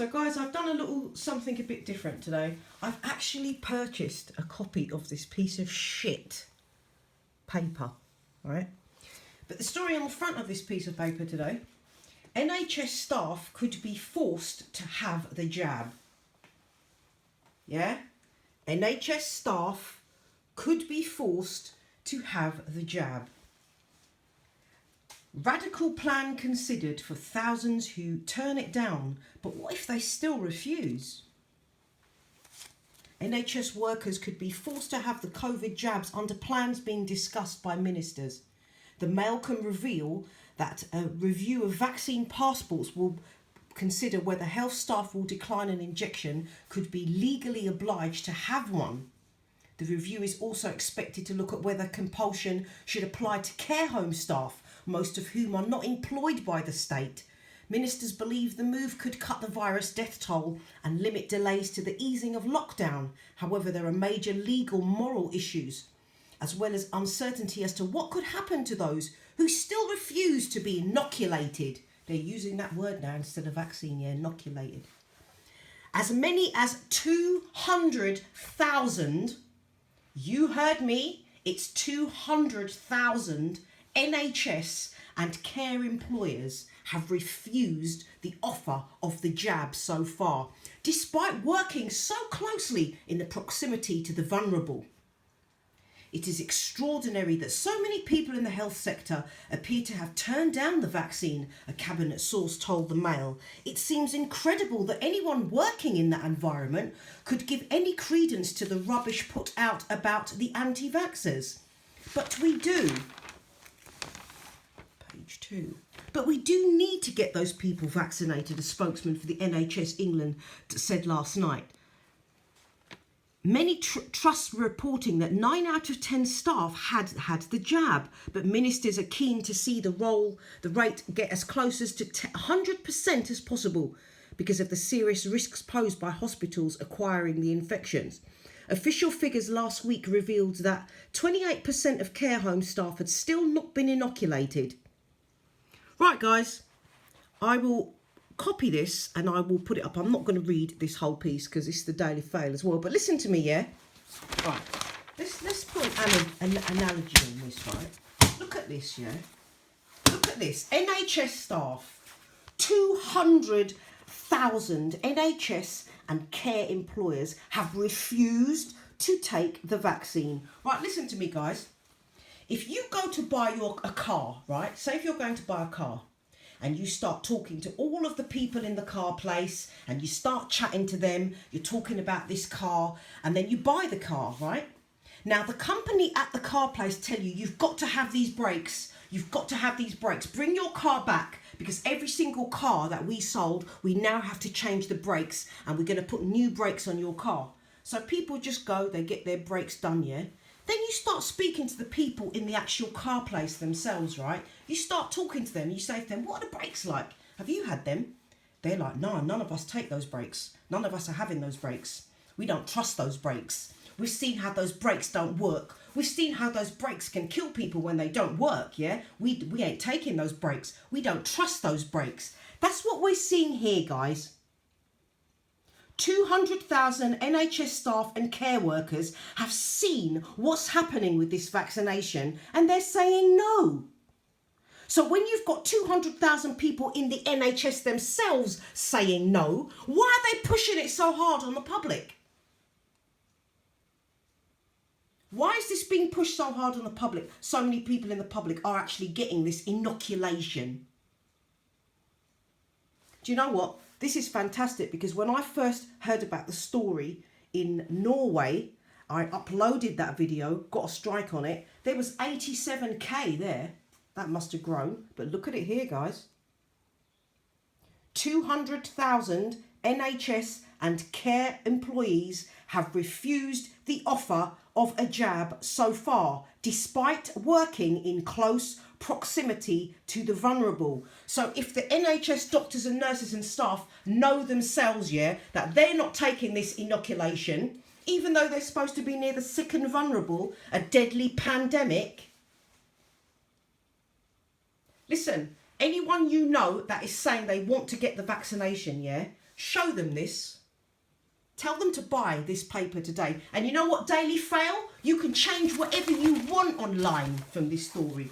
So guys, I've done a little something a bit different today. I've actually purchased a copy of this piece of shit paper, right? But the story on the front of this piece of paper today, NHS staff could be forced to have the jab. Yeah? NHS staff could be forced to have the jab. Radical plan considered for thousands who turn it down, but what if they still refuse? NHS workers could be forced to have the COVID jabs under plans being discussed by ministers. The Mail can reveal that a review of vaccine passports will consider whether health staff will decline an injection could be legally obliged to have one. The review is also expected to look at whether compulsion should apply to care home staff, most of whom are not employed by the state. Ministers believe the move could cut the virus death toll and limit delays to the easing of lockdown. However, there are major legal, moral issues, as well as uncertainty as to what could happen to those who still refuse to be inoculated. They're using that word now instead of vaccine, yeah, inoculated. As many as 200,000, you heard me, it's 200,000 NHS and care employers have refused the offer of the jab so far, despite working so closely in the proximity to the vulnerable. It is extraordinary that so many people in the health sector appear to have turned down the vaccine, a cabinet source told the Mail. It seems incredible that anyone working in that environment could give any credence to the rubbish put out about the anti-vaxxers. But we do. Page 2. But we do need to get those people vaccinated, a spokesman for the NHS England said last night. Many trusts were reporting that 9 out of 10 staff had the jab, but ministers are keen to see the rate get as close as to 100% as possible because of the serious risks posed by hospitals acquiring the infections. Official figures last week revealed that 28% of care home staff had still not been inoculated. Right, guys, I will copy this and I will put it up. I'm not going to read this whole piece because it's the Daily Fail as well. But listen to me, yeah? Right. Let's put an analogy on this, right? Look at this, yeah? Look at this. NHS staff. 200,000 NHS and care employers have refused to take the vaccine. Right, listen to me, guys. If you go to buy a car, right? Say if you're going to buy a car, and you start talking to all of the people in the car place and you start chatting to them, you're talking about this car, and then you buy the car, right? Now, the company at the car place tell you, you've got to have these brakes. You've got to have these brakes. Bring your car back because every single car that we sold, we now have to change the brakes and we're going to put new brakes on your car. So people just go, they get their brakes done, yeah? Then you start speaking to the people in the actual car place themselves, right? You start talking to them. You say to them, what are the brakes like? Have you had them? They're like, no, none of us take those brakes. None of us are having those brakes. We don't trust those brakes. We've seen how those brakes don't work. We've seen how those brakes can kill people when they don't work, yeah? We ain't taking those brakes. We don't trust those brakes. That's what we're seeing here, guys. 200,000 NHS staff and care workers have seen what's happening with this vaccination and they're saying no. So when you've got 200,000 people in the NHS themselves saying no, why are they pushing it so hard on the public? Why is this being pushed so hard on the public? So many people in the public are actually getting this inoculation. Do you know what? This is fantastic because when I first heard about the story in Norway, I uploaded that video, got a strike on it. There was 87k there. That must have grown. But look at it here, guys. 200,000 NHS and care employees have refused the offer of a jab so far, despite working in close proximity to the vulnerable. So if the NHS doctors and nurses and staff know themselves, yeah, that they're not taking this inoculation, even though they're supposed to be near the sick and vulnerable, a deadly pandemic. Listen, anyone you know that is saying they want to get the vaccination, yeah, show them this. Tell them to buy this paper today. And you know what, Daily Fail? You can change whatever you want online from this story.